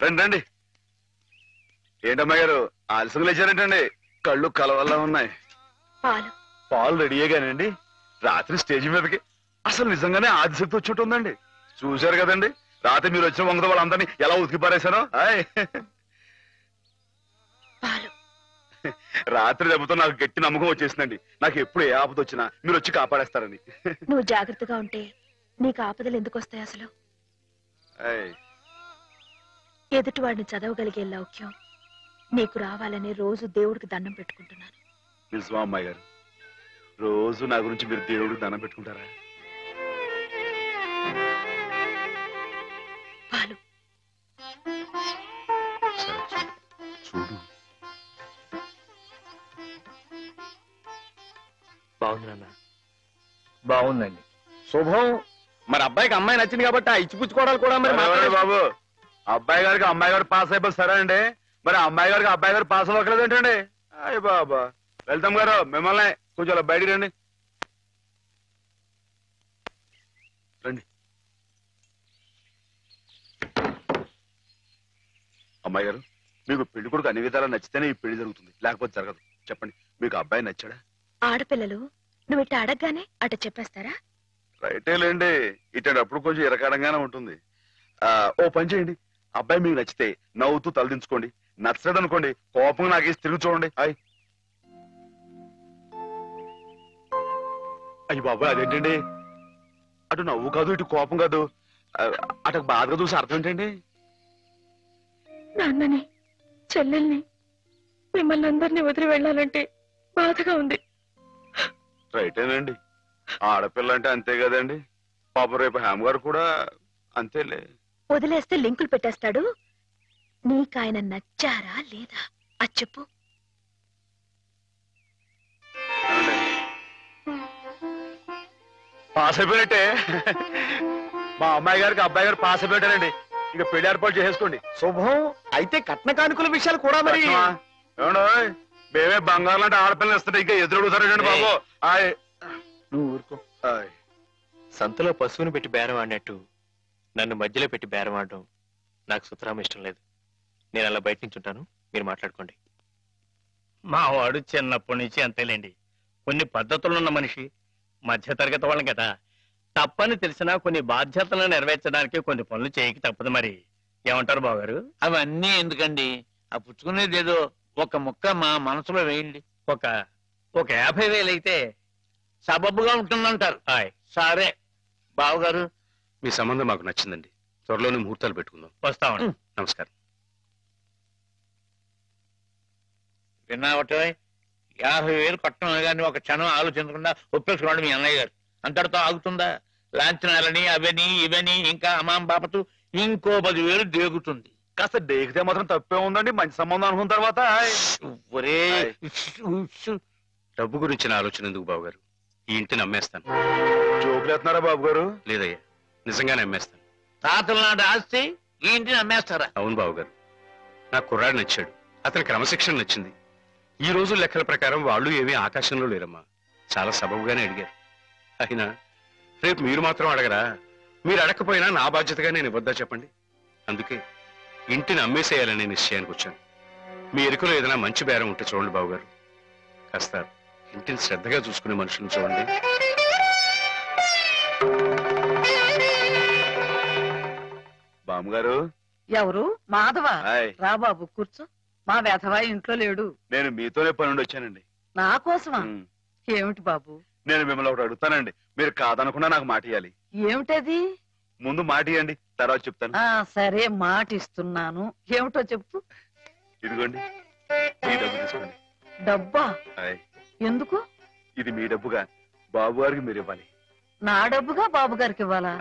రండి రండి. ఏంటమ్మా గారు ఆలస్యంగా లేచారంటండి? కళ్ళు కలవల్లా ఉన్నాయి. పాలు రెడీయేగానండి. రాత్రి స్టేజ్ మీదకి అసలు నిజంగానే ఆదిశక్తి వచ్చినట్టుందండి. చూశారు కదండి రాత్రి మీరు వచ్చిన వంగత వాళ్ళందరినీ ఎలా ఉతికి పారేశారో. రాత్రి దెబ్బతో నాకు గట్టి నమ్మకం వచ్చేసిందండి. నాకు ఎప్పుడు ఏ ఆపద వచ్చినా మీరు వచ్చి కాపాడేస్తారని. నువ్వు జాగ్రత్తగా ఉంటే నీకు ఆపదలు ఎందుకు వస్తాయి? అసలు ఎదుటి వాడిని చదవగలిగే లౌక్యం నీకు రావాలని రోజు దేవుడికి దండం పెట్టుకుంటున్నాను. నిజమా అమ్మాయి గారు? రోజు నా గురించి మీరు దేవుడికి దండం పెట్టుకుంటారా? పాలు చూడు. బాగుంది నాన్న. బాగుందండి. శుభం. మరి అబ్బాయికి అమ్మాయి నచ్చింది కాబట్టి ఆ ఇచ్చిపుచ్చుకోవడాలు కూడా మరి బాబు అబ్బాయి గారికి అమ్మాయి గారు పాస్ అయిపోయి సరే అండి. మరి అమ్మాయి గారికి అబ్బాయి గారు పాస్ అవ్వట్లేదు ఏంటండి? అయ్య బాబా. వెళ్తాం గారు మిమ్మల్ని కొంచెం బయటికి రండి. రండి. అమ్మాయి గారు మీకు పెళ్లి కొడుకు అన్ని విధాలా నచ్చితేనే ఈ పెళ్లి జరుగుతుంది, లేకపోతే జరగదు. చెప్పండి మీకు అబ్బాయి నచ్చాడా? ఆడపిల్లలు నువ్వు ఇట్ట అడగగానే అట చెప్పేస్తారా? రైటే లేండి. ఇటప్పుడు కొంచెం ఇరకాడంగానే ఉంటుంది. ఓ పని చేయండి, అబ్బాయి మీకు నచ్చితే నవ్వుతూ తలదించుకోండి. నచ్చడు అనుకోండి కోపంగా నాకేసి తిరిగి చూడండి. అయ్యి బాబాయ్ అదేంటండి? అటు నవ్వు కాదు ఇటు కోపం కాదు, అటు బాధగా చూసి అర్థం ఏంటండి? నాన్నని చెల్లెల్ని మిమ్మల్ని అందరినీ వదిలి వెళ్ళాలంటే బాధగా ఉంది. రైటేనండి. ఆడపిల్ల అంటే అంతే కదండి. పాప రేపు హేమ గారు కూడా అంతేలే. వదిలేస్తే లింకులు పెట్టేస్తాడు. నీకాయన నచ్చారా లేదా అది చెప్పు. పాస్ అయిపోయినట్టే. మా అమ్మాయి గారికి అబ్బాయి గారు పాస్ అయిపోయారండి. ఇక పెళ్లి ఏర్పాటు చేసేసుకోండి. శుభం. అయితే కట్న కానుకల విషయాలు కూడా మరి ఏమండి మేమే బంగారం అంటే ఆడపిల్లలు ఇస్తుంటే ఇంకా ఎదురుడుతారండి బాబు. నువ్వు ఊరుకో. సంతలో పశువుని పెట్టి బేరం ఆడినట్టు నన్ను మధ్యలో పెట్టి బేరం ఆడడం నాకు సుతరాం ఇష్టం లేదు. నేను అలా బయట నుంచి ఉంటాను, మీరు మాట్లాడుకోండి. మా వాడు చిన్నప్పటి నుంచి అంతేలేండి. కొన్ని పద్ధతులున్న మనిషి, మధ్యతరగతి వాళ్ళం కదా. తప్పని తెలిసినా కొన్ని బాధ్యతలను నెరవేర్చడానికి కొన్ని పనులు చేయక తప్పదు. మరి ఏమంటారు బావగారు? అవన్నీ ఎందుకండి, ఆ పుచ్చుకునేది ఏదో ఒక ముక్క మా మనసులో వేయండి. ఒక 50,000 అయితే సబబుగా ఉంటుందంటారు. సరే బావగారు, మీ సంబంధం మాకు నచ్చిందండి. త్వరలోనే ముహూర్తాలు పెట్టుకుందాం. వస్తామండి. నమస్కారం. విన్నావటే 50,000 కట్టడం కానీ ఒక క్షణం ఆలోచించకుండా ఒప్పేసుకోండి మీ అన్నయ్య గారు. అంతటితో ఆగుతుందా? లాంఛనాలని అవని ఇవని ఇంకా అమాం బాపతు ఇంకో 10,000 దేగుతుంది. కాస్త దేగితే మాత్రం తప్పే ఉందండి. మంచి సంబంధం అనుకున్న తర్వాత ఒరే డబ్బు గురించిన ఆలోచన ఎందుకు బాబు గారు? ఈ ఇంటిని అమ్మేస్తాను. జోకులు ఎత్తున్నారా బాబు గారు? లేదయ్యా, నిజంగానే అమ్మేస్తాను. తాతల నాటి ఆస్తి ఈ ఇంటిని అమ్మేస్తారా? అవును బాబు గారు. నాకు కుర్రాడు నచ్చాడు, అతని క్రమశిక్షణ నచ్చింది. ఈ రోజు లెక్కల ప్రకారం వాళ్ళు ఏమీ ఆకాశంలో లేరమ్మా. చాలా సబబుగానే అడిగారు. అయినా రేపు మీరు మాత్రం అడగరా? మీరు అడగకపోయినా నా బాధ్యతగా నేను ఇవ్వద్దా చెప్పండి? అందుకే ఇంటిని అమ్మేసేయాలనే నిశ్చయానికి వచ్చాను. మీ ఎరుకలో ఏదైనా మంచి బేరం ఉంటే చూడండి బాబుగారు. కాస్త ఇంటిని శ్రద్ధగా చూసుకునే మనుషులను చూడండి. బామ్మగారు. ఎవరు? మాధవ. రా బాబు కూర్చో. మా వెధవా ఇంట్లో లేడు. నేను మీతోనే పనుండి వచ్చానండి. నా కోసమా? ఏమిటి బాబు? నేను మిమ్మల్ని ఒకటి అడుగుతానండి, మీరు కాదనకుండా నాకు మాట ఇవ్వాలి. ఏమిటది? ముందు మాట ఇవ్వండి, తర్వాత చెప్తాను. సరే మాట ఇస్తున్నాను. ఏమిటో చెప్పు. ఇదిగోండి ఈ డబ్బు తీసుకోండి. డబ్బా? ఎందుకు? ఇది మీ డబ్బుగా బాబు గారికి మీరు ఇవ్వాలి. నా డబ్బుగా బాబు గారికి ఇవ్వాలా?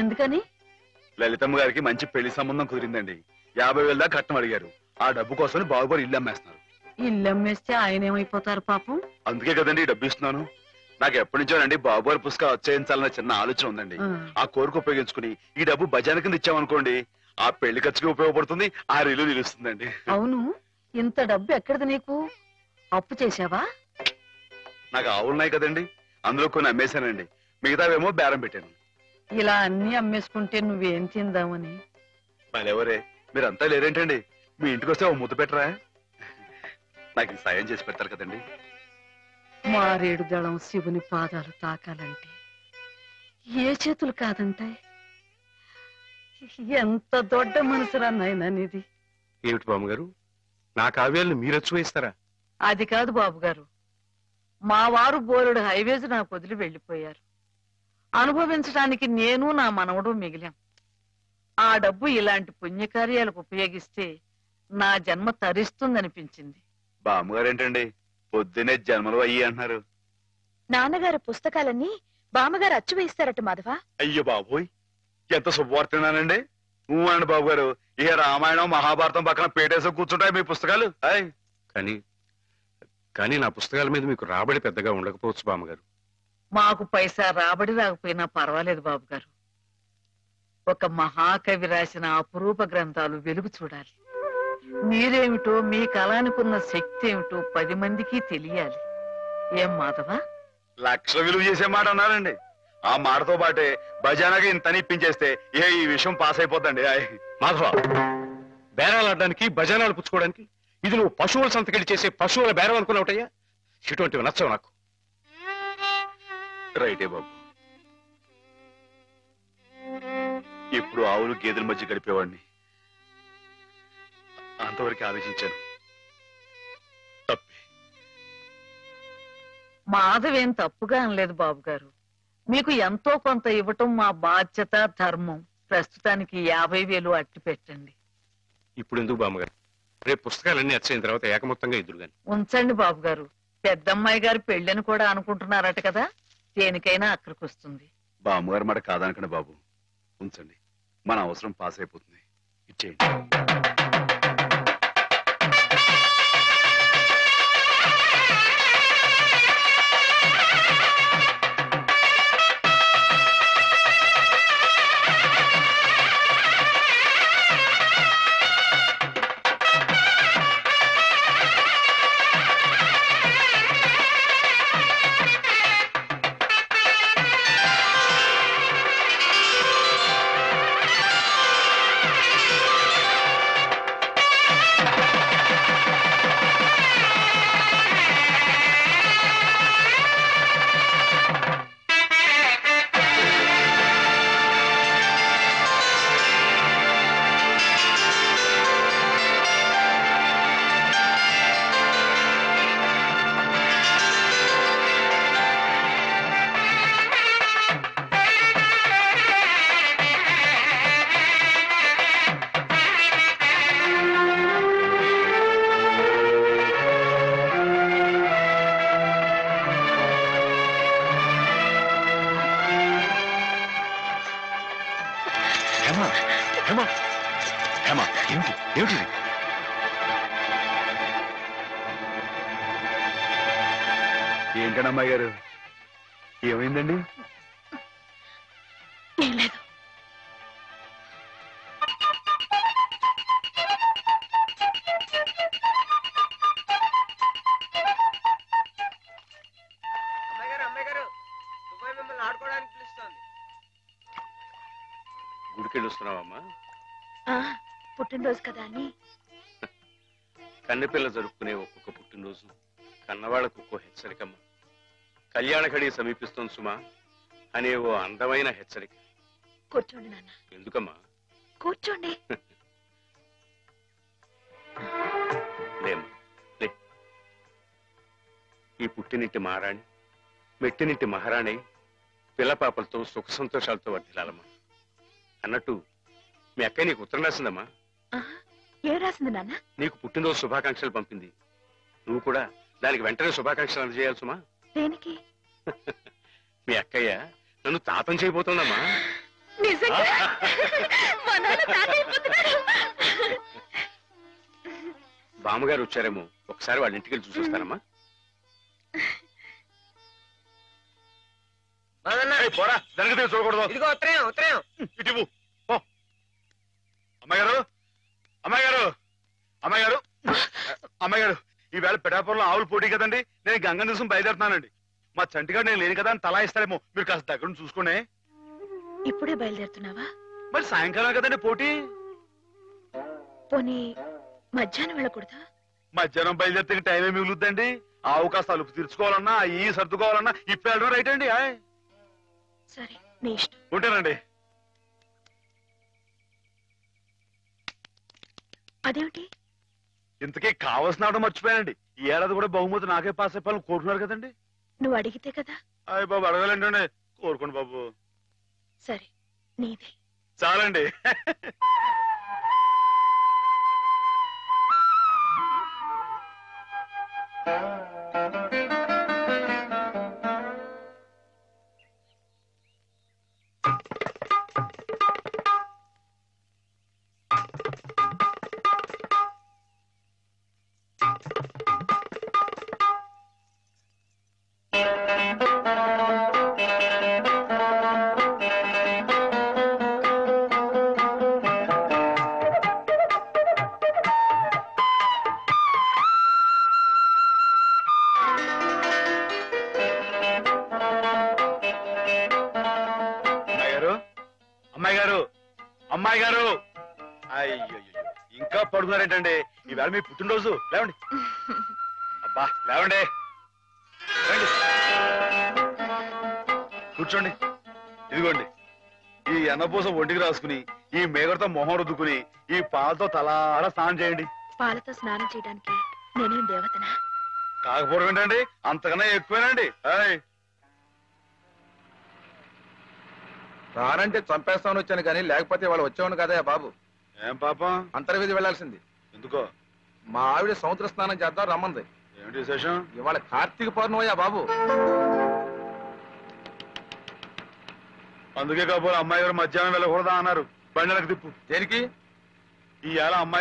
ఎందుకని? లలితమ్మ గారికి మంచి పెళ్లి సంబంధం కుదిరిందండి. 50,000 దాకా కట్నం అడిగారు. ఆ డబ్బు కోసం బాబు గారు ఇల్లు అమ్మేస్తున్నారు. ఇల్లు అమ్మేస్తే ఆయన ఏమైపోతారు పాపం? అందుకే కదండి డబ్బు ఇస్తున్నాను. నాకు ఎప్పటి నుంచోనండి బాబు గారి పుస్తకం వచ్చేయించాలన్న చిన్న ఆలోచన ఉందండి. ఆ కోరిక ఉపయోగించుకుని ఈ డబ్బు బజార్ కింద ఇచ్చామనుకోండి, ఆ పెళ్లి ఖర్చుకి ఉపయోగపడుతుంది, ఆ ఇల్లు నిలుస్తుందండి. అవును, ఇంత డబ్బు ఎక్కడిది నీకు? అప్పు చేశావా? నాకు ఆవులున్నాయి కదండి, అందులో కొన్ని అమ్మేశానండి. మిగతావేమో బేరం పెట్టాను. ఇలా అన్ని అమ్మేసుకుంటే నువ్వేం తిందామని? మళ్ళెవరే మీరంతా లేరేంటండి? మీ ఇంటికి వస్తే ఓ ముద్ద పెట్టరా? నాకు ఈ సాయం చేసి పెడతారు కదండి. మారేడు దళం శివుని పాదాలు తాకాలంటే ఏ చేతులు కాదంటాయి? ఎంత దొడ్డ మనసురా నాయనా నీది. ఏమిటి బామ్మగారు, నా కావ్యాలను మీరు అచ్చువేస్తారా? అది కాదు బాబు గారు, మా వారు బోరుడు హైవేస్ నాకు వదిలి వెళ్ళిపోయారు. అనుభవించడానికి నేను నా మనవడు మిగిలాం. ఆ డబ్బు ఇలాంటి పుణ్యకార్యాలకు ఉపయోగిస్తే నా జన్మ తరిస్తుందనిపించింది. బామ్మగారేంటండి పొద్దునే జన్మలు అయ్యి అంటున్నారు? నాన్నగారు పుస్తకాలన్నీ బామ్మగారు అచ్చు వేస్తారట మాధవ. అయ్యో బాబోయ్, ఎంత శుభవార్తనానండి. అండి బాబు గారు, ఇక రామాయణం మహాభారతం పక్కన పేటేసి కూర్చుంటాయి మీ పుస్తకాలు. కానీ నా పుస్తకాల మీద మీకు రాబడి పెద్దగా ఉండకపోవచ్చు బామ్మగారు. మాకు పైసా రాబడి రాకపోయినా పర్వాలేదు బాబు గారు. ఒక మహాకవి రాసిన అపురూప గ్రంథాలు వెలుగు చూడాలి. మీరేమిటో, మీ కళానికున్న శక్తి ఏమిటో 10 మందికి తెలియాలి. ఏం మాధవ? లక్ష విలువ చేసే మాట అన్నారండి. ఆ మాటతో పాటే భజానగా ఇంత ఇప్పించేస్తే ఈ విషయం పాస్ అయిపోద్దండి. మాధవ, బేరాలు ఆడడానికి భజనాలు పుచ్చుకోవడానికి ఇది నువ్వు పశువుల సంతకెళ్ళి చేసే పశువుల బేరం అనుకున్నావుటయ్యా? ఇటువంటివి నచ్చవు నాకు. రైటే బాబు, ఇప్పుడు ఆవులు గేదెల మధ్య గడిపేవాడిని. అంతవరకు ఆలోచించాను. తప్పే. మాధవేం తప్పుగా అనలేదు బాబు గారు. మీకు ఎంతో కొంత ఇవ్వటం మా బాధ్యత, ధర్మం. ప్రస్తుతానికి 50,000 అట్టి పెట్టండి. ఇప్పుడు ఎందుకు బామ్మగారు? రేపు పుస్తకాలన్నీ అచ్చయిన తర్వాత ఏకమొత్తంగా ఎదురుగాని ఉంచండి బాబు గారు. పెద్దమ్మాయి గారు పెళ్ళని కూడా అనుకుంటున్నారట కదా, దేనికైనా అక్కడికి వస్తుంది. బామ్మగారు మాట కాదనకండి బాబు, ఉంచండి. మన అవసరం పాస్ అయిపోతుంది. ఇచ్చేయండి. ఏంటండి అమ్మాయి గారు, ఏమైందండి? ఏం లేదు. గుడికెళ్ళి వస్తున్నావమ్మా? పుట్టినరోజు కదా అని. కన్నెపిల్ల జరుపుకునే ఒక్కొక్క పుట్టినరోజు కన్నవాళ్లకు ఒక్కో హెచ్చరికమ్మ. కళ్యాణ ఘడి సమీపిస్తోంది సుమా అనే ఓ అందమైన హెచ్చరిక. కూర్చోండి నాన్న. ఎందుకమ్మా? కూర్చోండి. ఈ పుట్టినింటి మహారాణి, మెట్టినింటి మహారాణి పిల్లపాపలతో సుఖ సంతోషాలతో వర్ధిల్లాలమ్మా. అన్నట్టు మీ అక్కయ్య నీకు ఉత్తరం రాసిందమ్మా. ఏం రాసింది నాన్న? నీకు పుట్టినరోజు శుభాకాంక్షలు పంపింది. నువ్వు కూడా దానికి వెంటనే శుభాకాంక్షలు అందజేయాలి సుమా. దేనికి? మీ అక్కయ్య నన్ను తాతం చేయబోతోందమ్మా. బామ్మగారు వచ్చారేమో, ఒకసారి వాళ్ళ ఇంటికి వెళ్ళి చూసొస్తానమ్మా. పోరా, జరగదు, చూడకూడదు. ఇటు అమ్మాయి గారు, అమ్మాయి గారు, అమ్మాయి గారు, అమ్మాయి గారు, ఈవేళ పిఠాపురంలో ఆవులు పోటీ కదండి. నేను గంగ నిజం బయలుదేరుతున్నానండి. మా చంటిగాడు నేను లేని కదా అని తలా ఇస్తారేమో, మీరు కాస్త దగ్గర చూసుకోండి. ఇప్పుడే బయలుదేరుతున్నావా? మరి సాయంకాలం కదండి పోటీ. పోనీ మధ్యాహ్నం వెళ్ళకూడదా? మధ్యాహ్నం బయలుదేరితే టైం ఏమి మిగులుద్దండి? ఆవు కాస్త అలుపు తీర్చుకోవాలన్నా ఈ సర్దుకోవాలన్నా ఇప్పుడు వెళ్ళడం రైట్ అండి. సరే, నీ ఇష్టం. ఉంటానండి. అదేమిటి? ఇంతకీ కావాల్సిన ఆవిడ మర్చిపోయానండి. ఈ ఏడాది కూడా బహుమతి నాకే పాస్ అయిపోవాలని కోరుకున్నారు కదండి. నువ్వు అడిగితే కదా. అయ్య బాబు, అడగాలండి. కోరుకోండి బాబు. సరే, నీదే. చాలండి. అమ్మాయి గారు, అయ్యో ఇంకా పడుకున్నారేంటండి? ఈవేళ మీ పుట్టినరోజు. లేవండి. అబ్బా లేవండి. కూర్చోండి. ఇదిగోండి, ఈ ఎన్నపూస ఒంటికి రాసుకుని ఈ మేగడతో మొహం రుద్దుకుని ఈ పాలతో తలారా స్నానం చేయండి. పాలతో స్నానం చేయడానికి నేనేం దేవతనా? కాకపోవడం ఏంటండి, అంతకన్నా ఎక్కువేనండి. రానంటే చంపేస్తామని వచ్చాను కానీ లేకపోతే వాళ్ళు వచ్చేవాడు కదా బాబు. ఏం పాపం? అంతర్వేది వెళ్లాల్సింది. ఎందుకో? మా ఆవిడ సముద్ర స్నానం చేద్దాం రమ్మంది. ఏమిటి విశేషం? ఇవాళ కార్తీక పౌర్ణమయ్యా బాబు. అందుకే కాబోలు అమ్మాయి గారు మధ్యాహ్నం వెళ్ళకూడదా అన్నారు. బండలకు తిప్పు. దేనికి? ఈ ఏళ అమ్మాయి